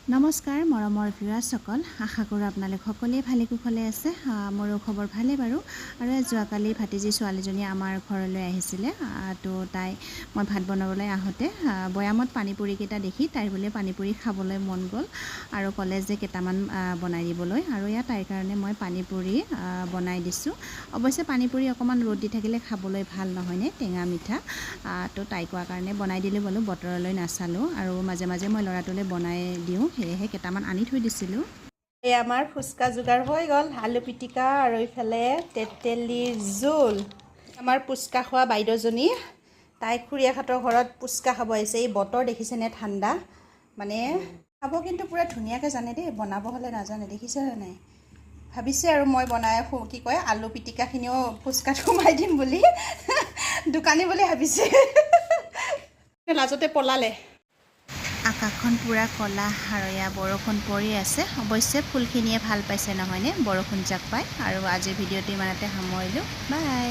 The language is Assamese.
নমস্কাৰ মৰমৰ ভিউৱাৰসকল, আশা কৰোঁ আপোনালোক সকলোৱে ভালে কুশলে আছে। মোৰো খবৰ ভালে বাৰু। আৰু যোৱাকালি ভাতিজী ছোৱালীজনী আমাৰ ঘৰলৈ আহিছিলে। তো তাই মই ভাত বনাবলৈ আহোঁতে বৈয়ামত পানীপুৰিকেইটা দেখি তাইৰ বোলে পানীপুৰি খাবলৈ মন গ'ল আৰু ক'লে যে কেইটামান বনাই দিবলৈ। আৰু তাইৰ কাৰণে মই পানীপুৰি বনাই দিছোঁ। অৱশ্যে পানীপুৰি অকণমান ৰ'দ দি থাকিলে খাবলৈ ভাল নহয়নে, টেঙা মিঠা। তো তাই কোৱাৰ কাৰণে বনাই দিলোঁ বোলো, বতৰলৈ নাচালোঁ। আৰু মাজে মাজে মই ল'ৰাটোলৈ বনাই দিওঁ, সেয়েহে কেইটামান আনি থৈ দিছিলোঁ। এই আমাৰ ফুচকা যোগাৰ হৈ গ'ল, আলু পিটিকা আৰু ইফালে তেতেলীৰ জোল। আমাৰ ফুচকা খোৱা বাইদেউজনী, তাই খুৰীয়েকহঁতৰ ঘৰত ফুচকা খাব আহিছে। এই বতৰ দেখিছেনে, ঠাণ্ডা মানে খাব কিন্তু পূৰা ধুনীয়াকৈ জানে দেই, বনাব হ'লে নাজানে, দেখিছেনে নাই। ভাবিছে আৰু মই বনাই কি কয় আলু পিটিকাখিনিও ফুচকাত সোমাই দিম বুলি, দোকানী বুলি ভাবিছে। লাজতে পলালে। আকাশখন পূৰা ক'লা হাৰয়া, বৰষুণ পৰি আছে। অৱশ্যে ফুলখিনিয়ে ভাল পাইছে নহয়নে, বৰষুণ জাক পাই। আৰু আজিৰ ভিডিঅ'টো ইমানতে সামৰিলোঁ, বাই।